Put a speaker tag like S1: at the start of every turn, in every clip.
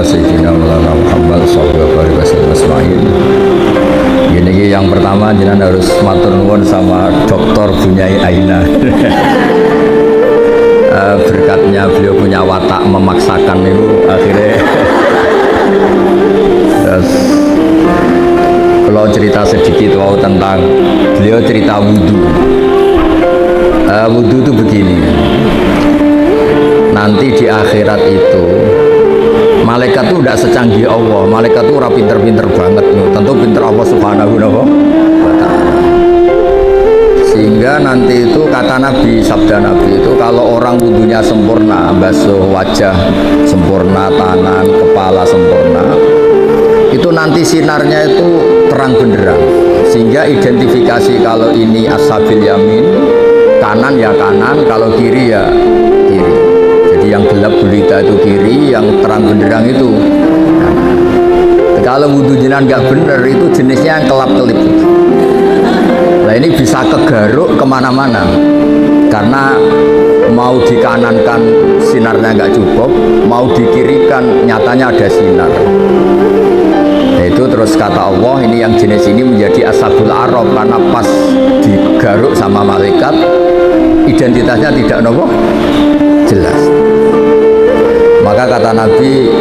S1: sayyidina Maulana Muhammad sallallahu alaihi wasallam. Ini yang pertama jenengan harus matur nuwun sama Dr. Bunyai Aina. Berkatnya beliau punya watak memaksakan itu akhirnya. Terus kalau cerita sedikit tentang beliau cerita wudhu. Wudhu itu begini. Nanti di akhirat itu malaikat itu tidak secanggih Allah. Malaikat itu ora pinter-pinter banget. Tentu pinter Allah subhanahu wa ta'ala. Sehingga nanti itu kata Nabi, sabda Nabi itu kalau orang wudhunya sempurna, basuh wajah sempurna, tangan, kepala sempurna, itu nanti sinarnya itu terang benderang. Sehingga identifikasi kalau ini ashabil yamin, kanan ya kanan, kalau kiri ya kiri. Jadi yang gelap gulita itu kiri, yang terang benderang itu kanan. Kalau wudhu jenengan nggak bener itu jenisnya yang kelap-kelip. Nah ini bisa kegaruk kemana-mana karena mau dikanankan sinarnya nggak cukup, mau dikirikan nyatanya ada sinar. Nah, itu terus kata Allah ini yang jenis ini menjadi ashabul araf karena pas digaruk sama malaikat identitasnya tidak nopo jelas. Maka kata Nabi,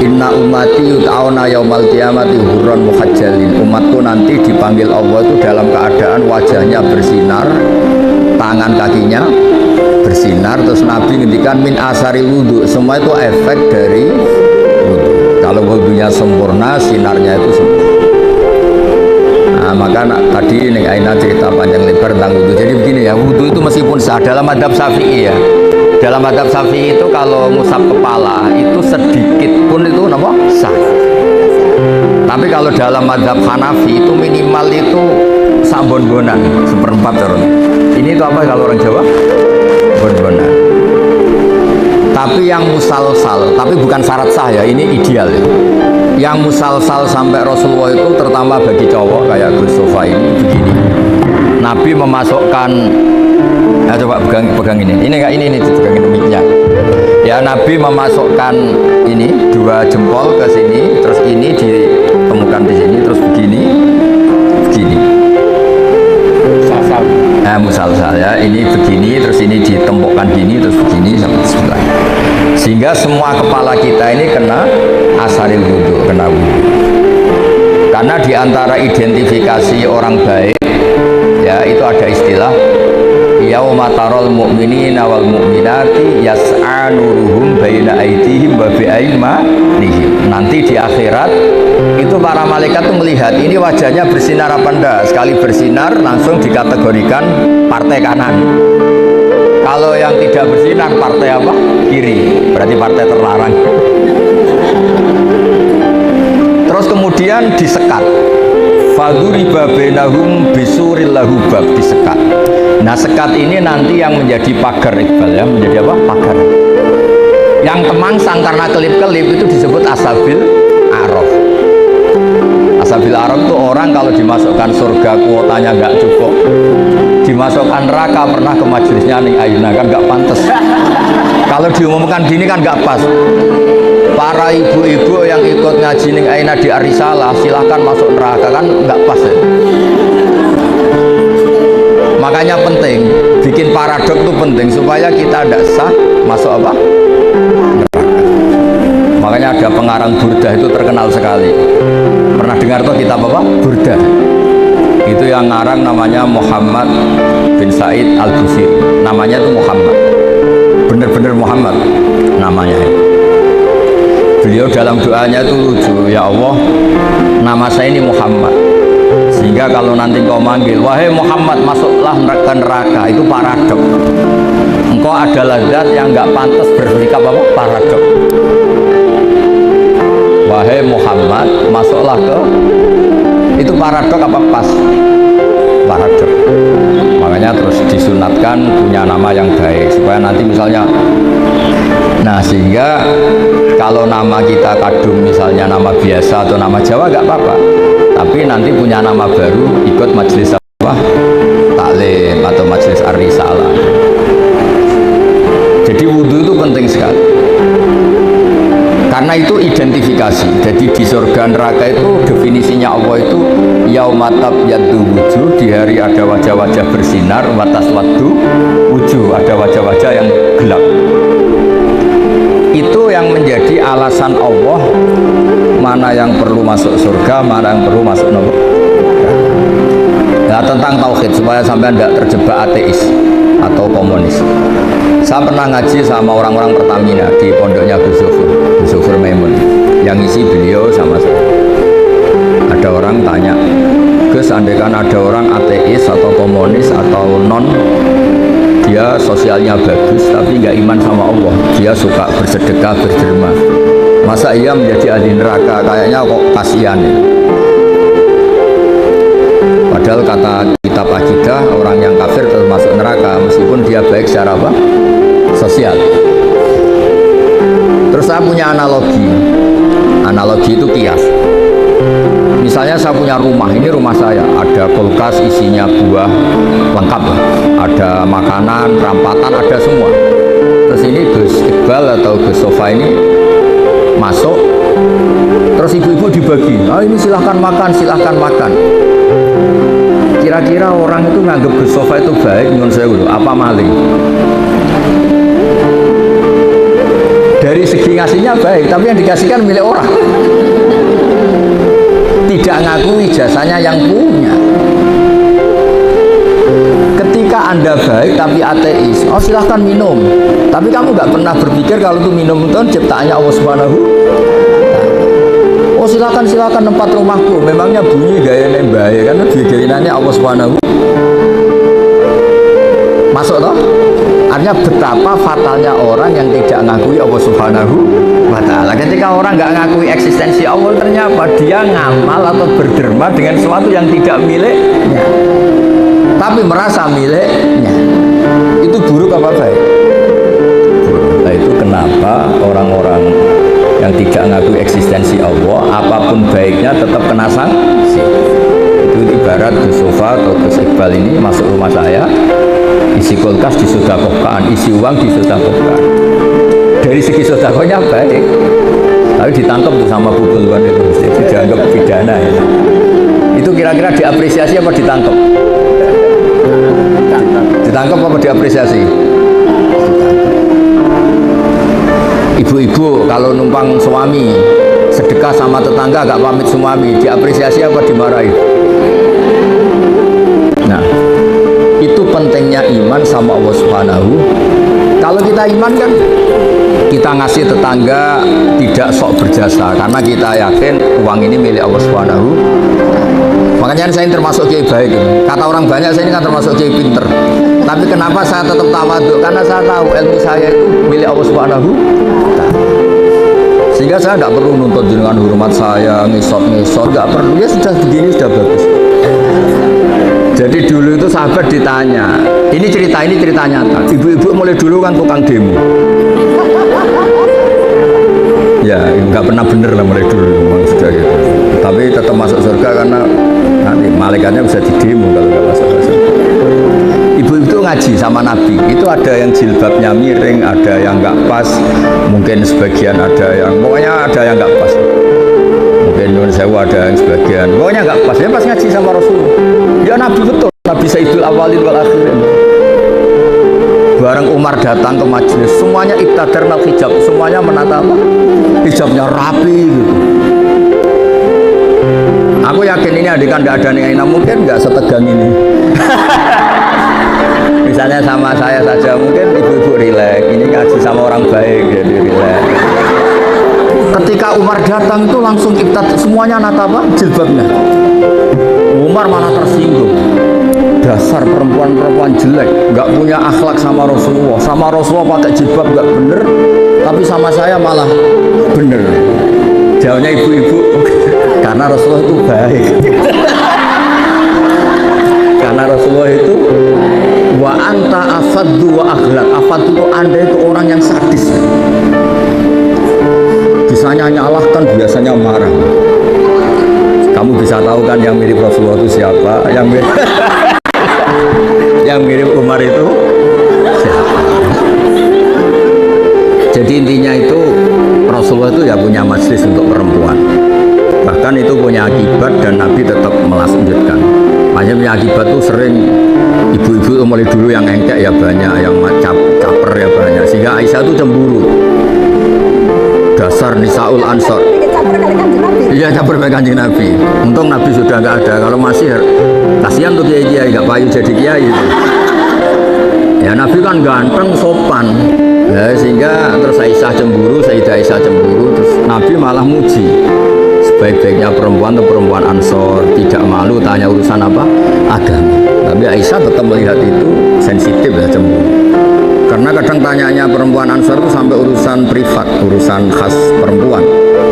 S1: inna ummati yut'auna yaumal qiyamati hurran muhajjalin. Umatku nanti dipanggil Allah itu dalam keadaan wajahnya bersinar, tangan kakinya bersinar. Terus Nabi ngendikan min asari wudhu, semua itu efek dari wudhu. Kalau wudhunya sempurna, sinarnya itu sempurna. Nah, maka tadi ini Aina cerita panjang lebar tentang wudhu. Jadi begini ya, wudhu itu meskipun sah dalam madhab Syafi'i ya. Dalam madhab Syafi'i itu kalau ngusap kepala itu sedikit pun itu apa? Sah. Tapi kalau dalam madhab Hanafi itu minimal itu sambon-bonan, seperempat turun. Ini itu apa kalau orang Jawa? Bon-bonan. Tapi yang musalsal, tapi bukan syarat sah ya, ini ideal ya. Yang musalsal sampai Rasulullah itu terutama bagi cowok kayak Gus Sofa ini begini. Nabi memasukkan, nah coba pegang ini pegang ini mic-nya. Ya Nabi memasukkan ini dua jempol ke sini, terus ini ditemukan di sini, terus begini. Musalsal. Nah musalsal ya, ini begini, terus ini ditempukkan gini, terus begini sampai sebelah. Sehingga semua kepala kita ini kena asaril wudhu, kena wudhu. Karena diantara identifikasi orang baik ya itu ada istilah yauma taral mu'minina wal mu'minati yas'a nuruhum baina aydihim wa bi aymanihim. Nanti di akhirat itu para malaikat itu melihat ini wajahnya bersinar apa enggak. Sekali bersinar langsung dikategorikan partai kanan. Kalau yang tidak bersinar partai apa? Kiri. Berarti partai terlarang. Terus kemudian disekat. Faduriba bainahum bisuril lahu bab, disekat. Nah sekat ini nanti yang menjadi pagar Iqbal ya, menjadi apa? Pagar. Yang temangsang karena kelip-kelip itu disebut ashabil araf. Ashabil araf itu orang kalau dimasukkan surga kuotanya nggak cukup, dimasukkan neraka pernah ke majelisnya nih Ayuna kan nggak pantas. Kalau diumumkan gini kan nggak pas. Para ibu-ibu yang ikut ngaji ning Aina di Arisalah silahkan masuk neraka kan nggak pas ya. Makanya penting bikin paradok itu penting supaya kita tidak sah masuk apa? Neraka. Makanya ada pengarang Burdah itu terkenal sekali. Pernah dengar tuh kitab apa? Burdah. Itu yang ngarang namanya Muhammad bin Said Al-Busiri. Namanya itu Muhammad. Bener-bener Muhammad namanya. Beliau dalam doanya itu lucu, ya Allah nama saya ini Muhammad, sehingga kalau nanti kau manggil wahai Muhammad masuklah neraka neraka, itu paradok. Engkau adalah zat yang nggak pantas bersikap apa? Paradok. Wahai Muhammad masuklah ke, itu paradok apa pas? Paradok. Makanya terus disunatkan punya nama yang baik supaya nanti misalnya, nah sehingga kalau nama kita kadung misalnya nama biasa atau nama Jawa nggak apa-apa, tapi nanti punya nama baru ikut majelis apa? Taklim atau majelis ar-risalah. Jadi wudhu itu penting sekali. Jadi di surga neraka itu definisinya Allah itu yaumatab yaddu wujuh, di hari ada wajah-wajah bersinar, watas waddu wujuh, ada wajah-wajah yang gelap. Itu yang menjadi alasan Allah mana yang perlu masuk surga, mana yang perlu masuk neraka. Nah, tentang tauhid supaya sampai tidak terjebak ateis atau komunis. Saya pernah ngaji sama orang-orang Pertamina di pondoknya Gus Zufur Maimun, yang isi beliau sama saya. Ada orang tanya, Gus, andaikan ada orang ateis atau komunis atau non, dia sosialnya bagus tapi nggak iman sama Allah, dia suka bersedekah, berderma, masa ia menjadi ahli neraka? Kayaknya kok kasihan ya. Padahal kata kitab akidah, orang yang kafir termasuk neraka meskipun dia baik secara apa? Sosial. Terus saya punya analogi. Analogi itu kias. Misalnya saya punya rumah, ini rumah saya, ada kulkas isinya buah lengkap, ada makanan, rampatan, ada semua. Terus ini Gus Iqbal atau Gus Sofa ini masuk, terus ibu-ibu dibagi, ini silahkan makan, silahkan makan. Kira-kira orang itu nganggap Gus Sofa itu baik, menurut saya dulu, apa maling? Dari segi ngasihnya baik, tapi yang dikasihkan milik orang. Tidak ngakui jasanya yang punya. Ketika Anda baik tapi ateis, oh silahkan minum, tapi kamu nggak pernah berpikir kalau itu minum itu ciptaannya Allah Subhanahu. Oh silakan tempat rumahku, memangnya bunyi gayanya baik karena bikinannya Allah Subhanahu. Masuk toh? Artinya betapa fatalnya orang yang tidak ngakui Allah Subhanahu wa ta'ala. Ketika orang nggak ngakui eksistensi Allah, ternyata dia ngamal atau berderma dengan sesuatu yang tidak miliknya, tapi merasa miliknya. Itu buruk apa baik? Buruk. Nah, itu kenapa orang-orang yang tidak ngakui eksistensi Allah, apapun baiknya tetap kena sanksi. Itu ibarat Gus Sofa atau Gus Iqbal ini masuk rumah saya, isi kulkas disedekahkan, isi uang disedekahkan. Dari segi sedekahnya baik, tapi ditangkap tuh sama bubuluan itu dianggap pidana ya. Itu kira-kira diapresiasi apa ditangkap? Ditangkap apa diapresiasi? Ibu-ibu kalau numpang suami sedekah sama tetangga gak pamit suami, diapresiasi apa dimarahi? Nah, itu pentingnya iman sama Allah Subhanahu. Kalau kita iman kan kita ngasih tetangga tidak sok berjasa karena kita yakin uang ini milik Allah Subhanahu. Makanya saya termasuk kiai baik. Kata orang banyak saya ini kan termasuk kiai pinter. Tapi kenapa saya tetap tawadhu? Karena saya tahu ilmu saya itu milik Allah Subhanahu. Sehingga saya tidak perlu nuntut dengan hormat saya, ngisot, nggak perlu. Ya sudah begini sudah bagus. Jadi dulu itu sahabat ditanya, ini cerita nyata. Ibu-ibu mulai dulu kan tukang demo. Ya nggak pernah bener lah mulai dulu, memang sudah gitu. Tapi tetap masuk surga karena nanti malaikatnya bisa didemo kalau nggak masuk surga. Ibu-ibu itu ngaji sama Nabi. Itu ada yang jilbabnya miring, ada yang nggak pas, mungkin sebagian ada yang, pokoknya ada yang nggak pas. Mungkin Nun Sewu ada yang sebagian, pokoknya nggak pas. Ya pas ngaji sama Rasulullah. Ya Nabi betul, Nabi Sayyidul Awalin wal Akhirin. Bareng Umar datang ke majelis, semuanya iktadar mal hijab, semuanya menata apa? Hijabnya rapi gitu. Aku yakin ini adikan tidak ada nih, mungkin nggak setegang ini. Misalnya sama saya saja, mungkin ibu-ibu rileks, ini ngaji sama orang baik, jadi rileks. Ketika Umar datang itu langsung iktadar, semuanya nata apa? Jilbabnya. Umar mana tersinggung. Dasar perempuan-perempuan jelek, nggak punya akhlak sama Rasulullah pakai jilbab nggak bener, tapi sama saya malah bener. Jawabnya ibu-ibu, karena Rasulullah itu baik. Karena Rasulullah itu wa anta afaddu wa akhlak. Afaddu itu Anda itu orang yang sadis, bisanya nyalahkan, biasanya marah. Kamu bisa tahu kan yang mirip Rasulullah itu siapa? Yang mirip Umar itu siapa? Jadi intinya itu Rasulullah itu ya punya majelis untuk perempuan. menunjukkan itu punya akibat dan Nabi tetap melanjutkan. Makanya punya akibat tuh sering ibu-ibu mulai dulu yang engkek ya banyak, yang caper ya banyak, sehingga Aisyah tuh cemburu. Dasar Nisaul Ansor. Iya, caper kali Kanjeng Nabi. Untung Nabi sudah nggak ada. Kalau masih kasihan tuh kiai-kiai nggak payu jadi kiai itu. Ya Nabi kan ganteng, sopan. Nah, sehingga terus Aisyah cemburu, Sayyidah Aisyah cemburu, terus Nabi malah muji. Sebaik-baiknya perempuan atau perempuan Ansor, tidak malu tanya urusan apa? Agama. Tapi Aisyah tetap melihat itu sensitif ya, cemburu. Karena kadang tanyanya perempuan Ansor itu sampai urusan privat, urusan khas perempuan,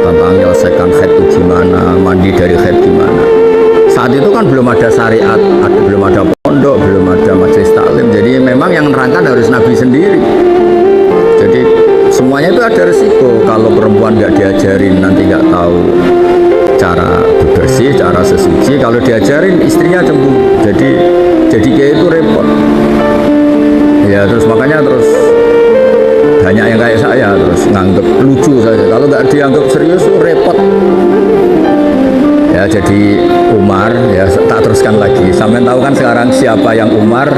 S1: tentang menyelesaikan haid itu gimana, mandi dari haid gimana. Saat itu kan belum ada syariat, belum ada pondok, belum ada majelis taklim. Jadi memang yang menerangkan harus Nabi sendiri. Jadi semuanya itu ada resiko. Kalau perempuan nggak diajarin nanti nggak tahu cara bersih, cara sesuci. Kalau diajarin istrinya cemburu. Jadi kayak itu repot. Ya terus makanya terus banyak yang kayak saya terus nganggep lucu saja. Kalau nggak dianggap serius tuh repot. Ya jadi Umar ya tak teruskan lagi. Sampai tahu kan sekarang siapa yang Umar?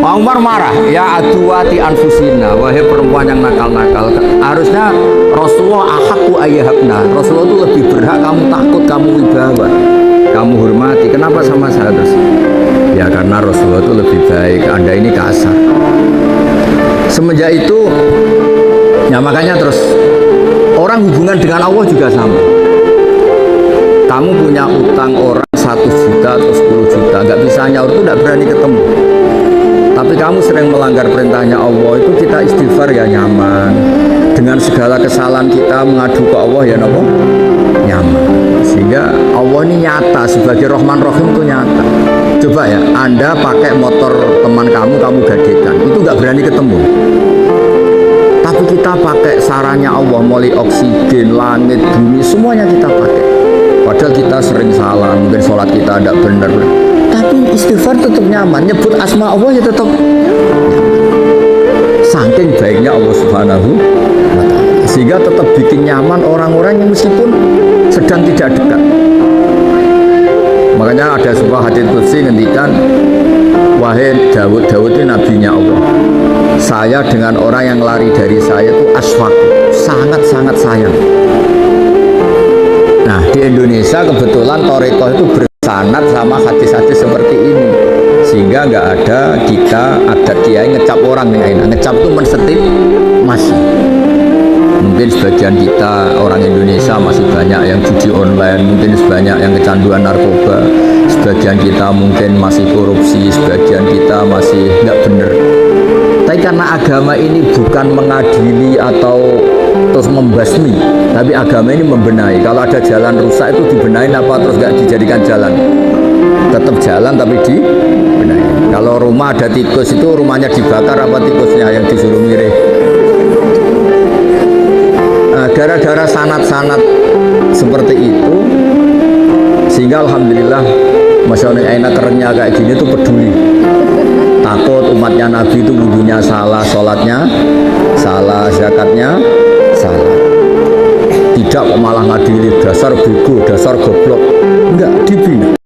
S1: Pak Umar marah, ya aduwati anfusina, wahai perempuan yang nakal-nakal. Harusnya Rasulullah ahakku ayyahabna. Rasulullah itu lebih berhak kamu takut, kamu wibawa, kamu hormati. Kenapa sama saya terus? Ya karena Rasulullah itu lebih baik, Anda ini kasar. Semenjak itu, ya makanya terus orang hubungan dengan Allah juga sama. Kamu punya utang orang 1 juta atau 10 juta, nggak bisa nyaur itu nggak berani ketemu. Tapi kamu sering melanggar perintahnya Allah, itu kita istighfar ya nyaman. Dengan segala kesalahan kita mengadu ke Allah ya nopo nyaman. Sehingga Allah ini nyata sebagai Rahman Rahim itu nyata. Coba ya, Anda pakai motor teman kamu gadekan, itu nggak berani ketemu. Tapi kita pakai sarannya Allah, mulai oksigen, langit, bumi, semuanya kita pakai. Padahal kita sering salah, mungkin sholat kita tidak benar. Tapi istighfar tetap nyaman, nyebut asma Allah ya tetap saking baiknya Allah Subhanahu wa Ta'ala, sehingga tetap bikin nyaman orang-orang yang meskipun sedang tidak dekat. Makanya ada sebuah hadits qudsi ngendikan, wahai Daud ini nabinya Allah, saya dengan orang yang lari dari saya itu aswaku, sangat-sangat sayang. Nah di Indonesia kebetulan Thariqah itu bersanad sama hadis-hadis seperti ini, sehingga nggak ada kita adat kiai ngecap orang dengan ngecap itu mensetip masih. Mungkin sebagian kita orang Indonesia masih banyak yang judi online, mungkin sebanyak yang kecanduan narkoba, sebagian kita mungkin masih korupsi, sebagian kita masih nggak bener. Tapi karena agama ini bukan mengadili atau terus membasmi, tapi agama ini membenahi. Kalau ada jalan rusak itu dibenahi apa terus nggak dijadikan jalan? Tetap jalan tapi dibenahi. Kalau rumah ada tikus itu rumahnya dibakar apa tikusnya yang disuruh mirip? Nah, gara-gara sanat-sanat seperti itu, sehingga alhamdulillah masyaallah enak kerennya kayak gini tuh peduli. Takut umatnya Nabi itu wudunya salah, sholatnya salah, zakatnya salah. Tidak kok malah ngadili dasar bego, dasar goblok. Enggak, dibina.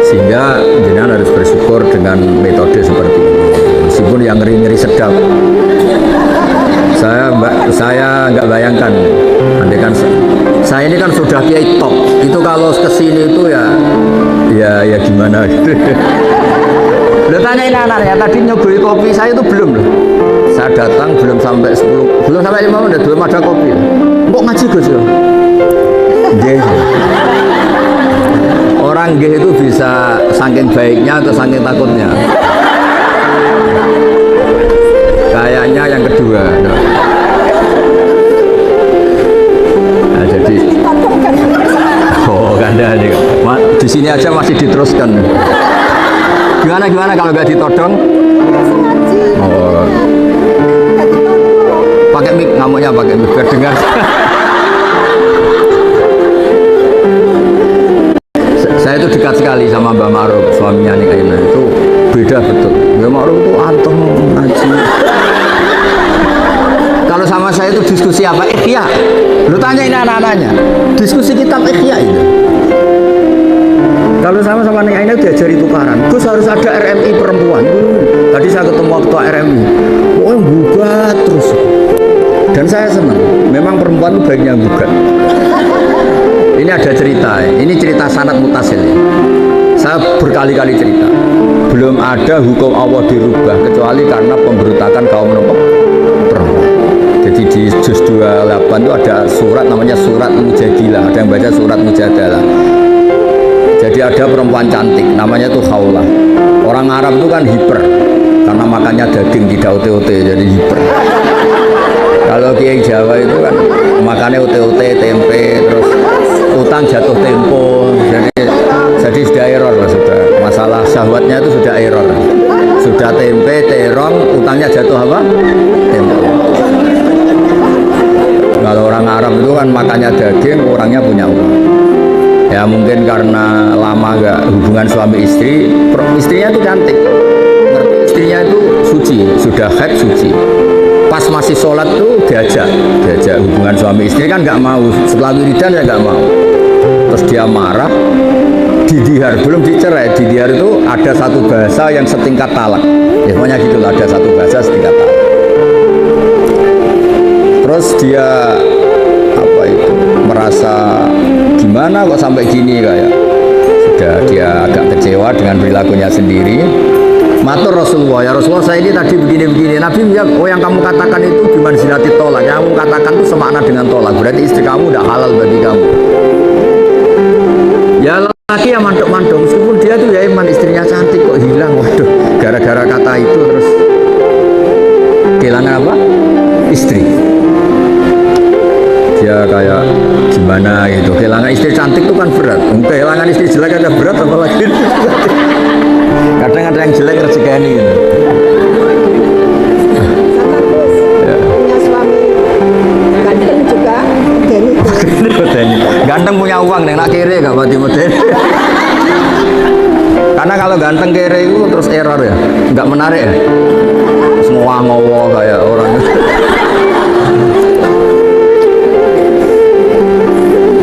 S1: Sehingga jenengan harus bersyukur dengan metode seperti ini. Meskipun yang ngeri-ngeri sedap. Saya nggak bayangkan. Nanti kan saya ini kan sudah kiai top. Itu kalau kesini itu ya gimana gitu. Lo tanyain anak-anak ya, tadi nyobain kopi saya itu belum loh. Saya datang belum sampai 10, belum sampai 5 menit belum ada kopi. Kok ngaji Gus ya? Nggih. Orang nggih itu bisa saking baiknya atau saking takutnya. Kayaknya yang kedua. Nah, jadi kan ada di sini aja masih diteruskan. Gimana kalau nggak ditodong? Oh. Pakai mic, ngamuknya pakai mic biar dengar. Saya itu dekat sekali sama Mbak Ma'ruf, suaminya nih kayaknya itu beda betul. Mbak Ma'ruf itu anteng ngaji. Kalau sama saya saya itu diskusi apa? Ikhya. Lu tanya ini anak-anaknya. Diskusi kitab Ikhya itu. Kalau sama-sama nih ini diajari tukaran. Gus harus ada RMI perempuan. Tadi saya ketemu ketua RMI. Oh gugat terus. Dan saya senang. Memang perempuan itu baiknya gugat. Ini ada cerita. Ini cerita sanad mutasil. Saya berkali-kali cerita. Belum ada hukum Allah dirubah kecuali karena pemberontakan kaum perempuan. Jadi di juz 28 itu ada surat namanya surat Mujadilah. Ada yang baca surat Mujadalah. Jadi ada perempuan cantik namanya tuh Khawlah. Orang Arab itu kan hiper karena makannya daging tidak ote-ote jadi hiper. Kalau kiai Jawa itu kan makannya ote-ote, tempe, terus utang jatuh tempo. Jadi sudah error lah sudah. Masalah syahwatnya itu sudah error. Sudah tempe, terong, utangnya jatuh apa? Tempo. Kalau orang Arab itu kan makannya daging, orangnya punya uang. Ya mungkin karena lama nggak hubungan suami istri, istrinya itu cantik, istrinya itu suci, sudah haid suci. Pas masih sholat tuh diajak hubungan suami istri kan nggak mau, setelah wiridan ya nggak mau. Terus dia marah, didihar, belum dicerai, didihar itu ada satu bahasa yang setingkat talak. Ya pokoknya gitulah, ada satu bahasa setingkat talak. Terus dia merasa gimana kok sampai gini kayak sudah dia agak kecewa dengan perilakunya sendiri. Matur Rasulullah, ya Rasulullah saya ini tadi begini-begini. Nabi bilang, oh yang kamu katakan itu gimana silati tolak, yang kamu katakan itu semakna dengan tolak, berarti istri kamu udah halal bagi kamu. Ya laki yang mandok-mandok, meskipun dia tuh ya iman, istrinya cantik kok hilang. Waduh, gara-gara kata itu terus kehilangan apa? Istri. Dia kayak gimana gitu, kehilangan istri cantik itu kan berat. Kehilangan istri jelek aja berat, apalagi kadang ada yang jelek rezeki gitu.
S2: Punya suami ganteng juga modeni.
S1: Ganteng punya uang nih, nak kere gak berarti modeni. Karena kalau ganteng kere itu terus error ya, nggak menarik ya. Semua ngowo kayak orang.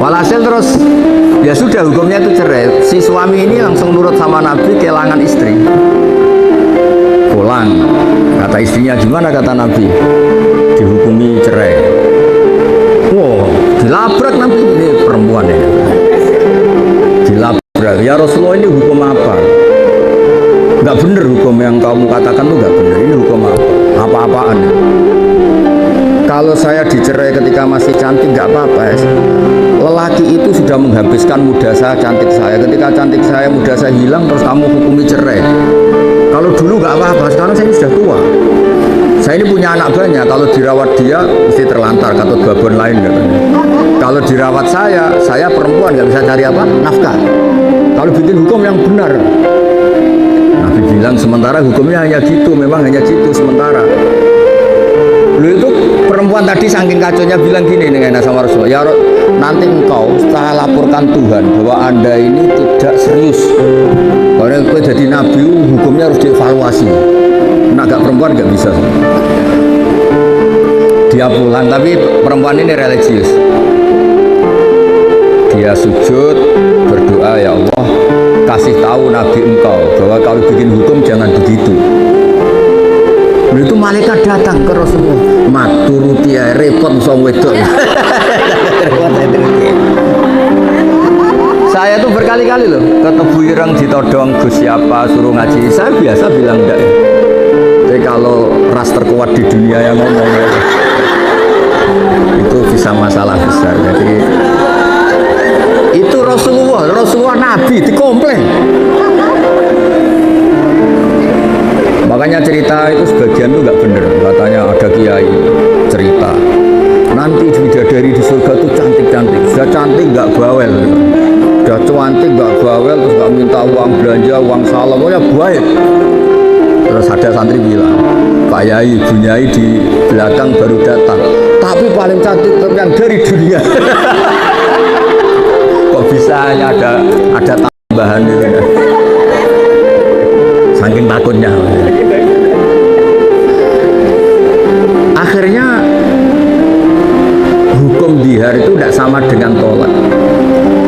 S1: Walhasil terus ya sudah hukumnya itu cerai. Si suami ini langsung nurut sama Nabi, kehilangan istri. Pulang, kata istrinya gimana kata Nabi? Dihukumi cerai. Wow, dilabrak Nabi ini perempuan ini. Dilabrak. Ya Rasulullah ini hukum apa? Enggak bener hukum yang kamu katakan tuh enggak bener. Ini hukum apa? Apa-apaan? Kalau saya dicerai ketika masih cantik nggak apa-apa ya. Lelaki itu sudah menghabiskan muda saya, cantik saya. Ketika cantik saya, muda saya hilang, terus kamu hukumi cerai. Kalau dulu nggak apa-apa, sekarang saya ini sudah tua. Saya ini punya anak banyak. Kalau dirawat dia, mesti terlantar, kata babon lain katanya. Kalau dirawat saya perempuan nggak bisa cari apa? Nafkah. Kalau bikin hukum yang benar, Nabi bilang sementara hukumnya hanya gitu, memang hanya gitu sementara. Lu itu perempuan tadi saking kacaunya bilang gini dengan sama Rasulullah, ya nanti engkau saya laporkan Tuhan bahwa anda ini tidak serius. Karena engkau jadi nabi hukumnya harus dievaluasi. Nah gak perempuan gak bisa. Dia pulang, tapi perempuan ini religius. Dia sujud berdoa, ya Allah kasih tahu nabi engkau bahwa kalau bikin hukum jangan begitu. Itu malaikat datang ke Rasulullah, maturuti ya repot song wedok. Saya tuh berkali-kali loh ketemu ireng ditodong Gus siapa suruh ngaji, saya biasa bilang enggak ya. Tapi kalau ras terkuat di dunia yang ngomong itu bisa masalah besar. Jadi itu Rasulullah Nabi dikomplain. Makanya cerita itu sebagian itu nggak bener. Katanya ada kiai cerita nanti bidadari di surga itu cantik-cantik. Sudah cantik nggak bawel, sudah cantik nggak bawel, terus nggak minta uang belanja, uang salam, pokoknya baik. Terus ada santri bilang, Pak Yai, Bu Yai di belakang baru datang, tapi paling cantik yang dari dunia. Kok bisa hanya ada tambahan itu ya? Saking takutnya. Akhirnya sama dengan tolak.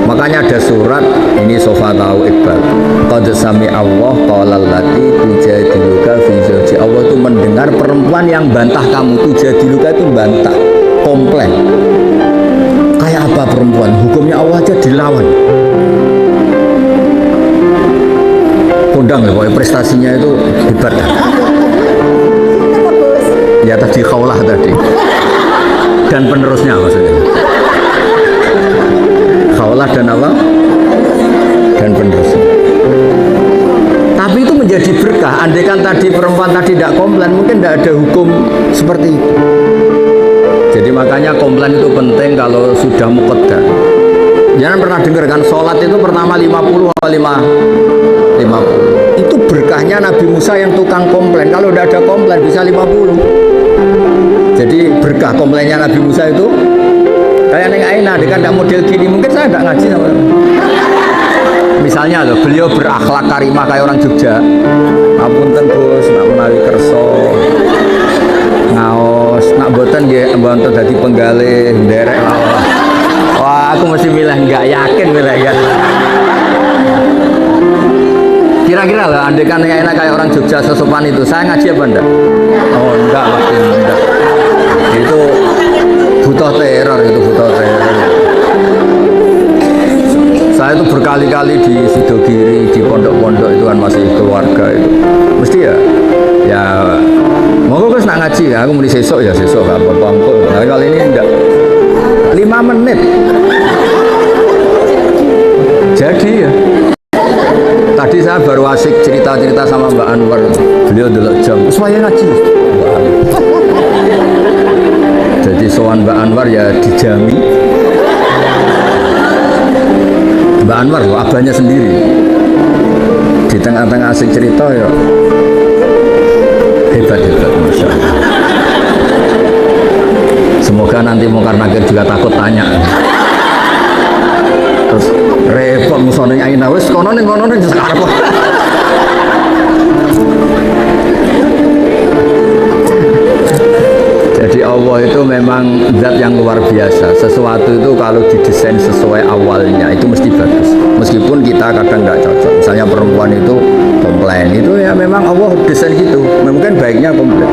S1: Makanya ada surat ini Sofa tahu Iqbal. Qad sami Allah qalal lati tujadiluka fi zawji. Allah itu mendengar perempuan yang bantah kamu. Tujadiluka itu bantah, komplain. Kayak apa perempuan? Hukumnya Allah aja dilawan. Kondang ya, pokoknya prestasinya itu hebat. Ya tadi Khawlah tadi. Dan penerusnya maksudnya. Khawlah dan apa? Dan penerusnya. Tapi itu menjadi berkah. Andaikan tadi perempuan tadi tidak komplain, mungkin tidak ada hukum seperti itu. Jadi makanya komplain itu penting kalau sudah muqaddar. Jangan pernah dengar kan sholat itu pertama 50 atau 50. Itu berkahnya Nabi Musa yang tukang komplain. Kalau tidak ada komplain bisa 50. Jadi berkah komplainnya Nabi Musa itu kayak Neng Aina, dia kan tidak model gini, mungkin saya tidak ngaji sama. Misalnya loh, beliau berakhlak karimah kayak orang Jogja. Apunten Gus, nak menawi kerso, ngaos, nak boten nggih mboten dadi penggalih, nderek lah. Wah, aku mesti milih enggak yakin milih ya. Kira-kira lah, andai kan Neng Aina kayak orang Jogja sesopan itu, saya ngaji apa enggak? Oh enggak, pasti enggak. Itu butuh teror, itu butuh teror. Saya itu berkali-kali di Sidogiri, di pondok-pondok itu kan masih keluarga itu. Mesti ya mau gue nak ngaji ya, aku mau sesok ya sesok gak apa-apa. Nah, kali ini enggak 5 menit. Jadi ya tadi saya baru asik cerita-cerita sama Mbak Anwar. Beliau delok jam, supaya ngaji. Jadi sowan Mbak Anwar ya dijami. Mbak Anwar loh, abahnya sendiri. Di tengah-tengah asik cerita ya hebat-hebat, Masya Allah. Semoga nanti Mungkar Nakir juga takut tanya. Terus repot musoning Aina wis kono ning sekarang. Jadi Allah itu memang zat yang luar biasa. Sesuatu itu kalau didesain sesuai awalnya itu mesti bagus. Meskipun kita kadang nggak cocok. Misalnya perempuan itu komplain, itu ya memang Allah desain gitu. Mungkin baiknya komplain.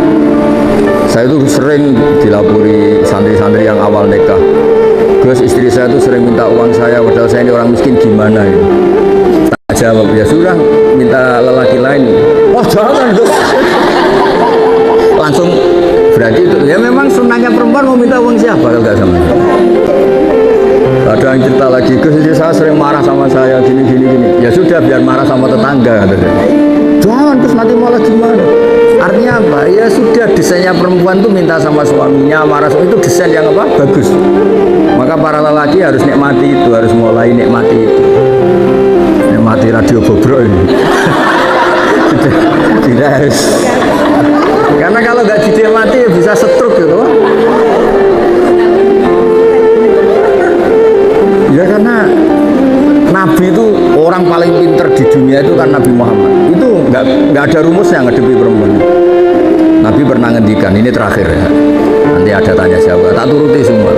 S1: Saya itu sering dilapori santri-santri yang awal nikah. Gus, istri saya itu sering minta uang saya, padahal saya ini orang miskin, gimana ya? Tak jawab, ya sudah minta lelaki lain. Oh jangan Gus. Langsung berarti itu ya memang sunnahnya perempuan mau minta uang siapa kalau nggak sama. Ada yang cerita lagi, Gus, saya sering marah sama saya gini. Ya sudah biar marah sama tetangga. Jangan Gus, nanti malah gimana? Artinya apa? Ya sudah desainnya perempuan tuh minta sama suaminya, marah itu desain yang apa? Bagus. Maka para lelaki harus nikmati itu, harus mulai nikmati itu. Nikmati radio bobrok ini. Tidak harus. Karena kalau nggak dinikmati ya bisa stroke gitu. Ya karena Nabi itu orang paling pinter di dunia itu kan Nabi Muhammad. Itu nggak ada rumusnya ngadepi perempuan. Nabi pernah ngendikan, ini terakhir ya. Nanti ada tanya jawab, tak turuti semua.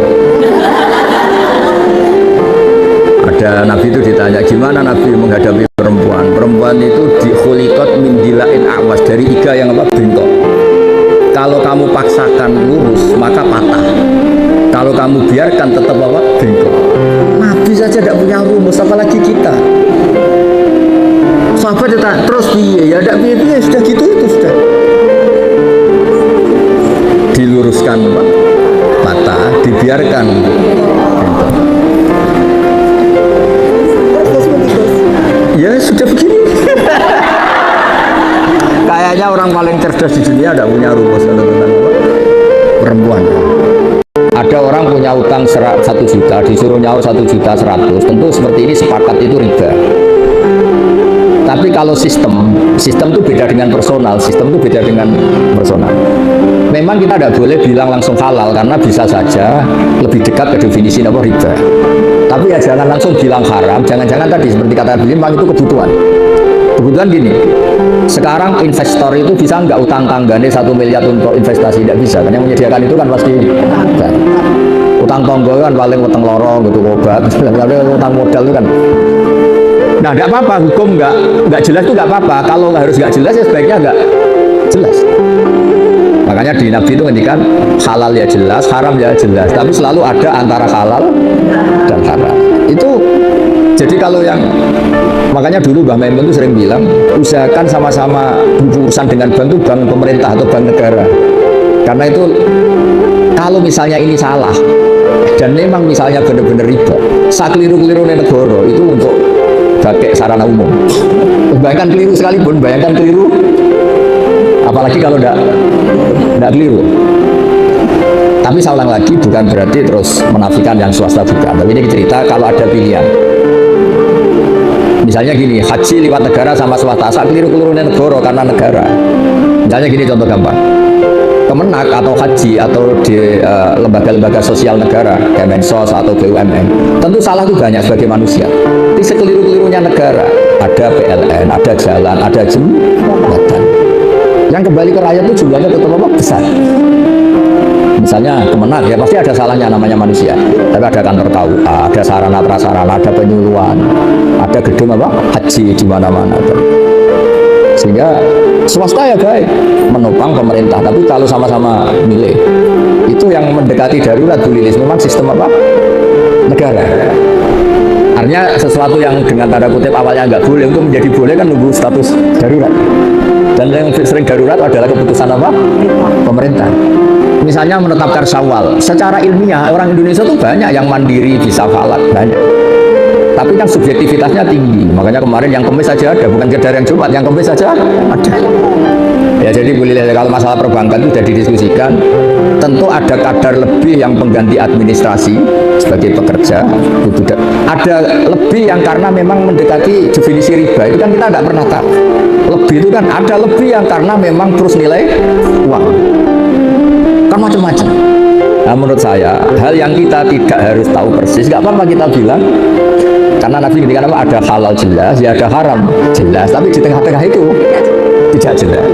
S1: Ada Nabi itu ditanya gimana Nabi menghadapi perempuan. Perempuan itu dikhuliqat min dilain awas, dari iga yang apa? Bengkok. Kalau kamu paksakan lurus maka patah. Kalau kamu biarkan tetap apa? Bengkok. Nabi saja tidak punya rumus, apalagi kita. Sahabat ditanya, terus piye? Ya tidak piye, sudah gitu itu sudah. Diluruskan Pak, patah, dibiarkan bengkok. Ya sudah begini. Kayaknya orang paling cerdas di dunia tidak punya rumus tentang apa? Perempuan. Ada orang punya utang 1 juta, disuruh nyaur 1.100.000, tentu seperti ini sepakat itu riba. Tapi kalau sistem itu beda dengan personal, Memang kita tidak boleh bilang langsung halal karena bisa saja lebih dekat ke definisi apa riba. Tapi ya jangan langsung bilang haram, jangan-jangan tadi seperti kata beliau memang itu kebutuhan. Kebutuhan gini, sekarang investor itu bisa nggak utang tanggane 1 miliar untuk investasi, tidak bisa, karena yang menyediakan itu kan pasti utang tonggo kan paling utang lorong gitu obat, utang modal itu kan. Nah, nggak apa-apa, hukum nggak jelas itu nggak apa-apa. Kalau harus nggak jelas ya sebaiknya nggak jelas. Makanya di Nabi itu ngendikan halal ya jelas, haram ya jelas. Tapi selalu ada antara halal dan haram. Itu jadi kalau yang makanya dulu Mbah Maimun itu sering bilang usahakan sama-sama berurusan dengan bank itu bank pemerintah atau bank negara. Karena itu kalau misalnya ini salah dan memang misalnya benar-benar riba, sakeliru-keliru negara itu untuk pakai sarana umum. Bayangkan keliru sekalipun, bayangkan keliru, apalagi kalau tidak keliru. Tapi saya ulang lagi, bukan berarti terus menafikan yang swasta bukan. Tapi ini cerita kalau ada pilihan. Misalnya gini, haji lewat negara sama swasta, asal keliru-keliru negara karena negara. Misalnya gini contoh gampang. Kemenak atau haji atau di lembaga-lembaga sosial negara, Kemensos atau BUMN, tentu salah itu banyak sebagai manusia. Tapi sekeliru-kelirunya negara, ada PLN, ada jalan, ada jembatan. Yang kembali ke rakyat itu jumlahnya tetap besar. Misalnya Kemenak ya pasti ada salahnya namanya manusia. Tapi ada kantor KUA, ada sarana prasarana, ada penyuluhan, ada gedung haji di mana-mana. Sehingga swasta ya baik menopang pemerintah, tapi kalau sama-sama milih itu yang mendekati darurat Bu Lilis memang sistem negara. Artinya sesuatu yang dengan tanda kutip awalnya nggak boleh untuk menjadi boleh kan nunggu status darurat. Dan yang sering darurat adalah keputusan pemerintah. Misalnya menetapkan Syawal, secara ilmiah orang Indonesia tuh banyak yang mandiri bisa falak banyak. Tapi kan subjektivitasnya tinggi. Makanya kemarin yang Kemis saja ada, bukan sekedar yang Jumat, yang Kemis saja ada. Ya jadi boleh kalau masalah perbankan itu sudah didiskusikan. Tentu ada kadar lebih yang pengganti administrasi sebagai pekerja. Ada lebih yang karena memang mendekati definisi riba. Itu kan kita tidak pernah tahu. Lebih itu kan ada lebih yang karena memang terus nilai uang. Kan macam-macam. Nah, menurut saya hal yang kita tidak harus tahu persis, nggak apa-apa kita bilang. Karena Nabi ketika ada halal jelas, ya ada haram jelas, tapi di tengah-tengah itu tidak jelas.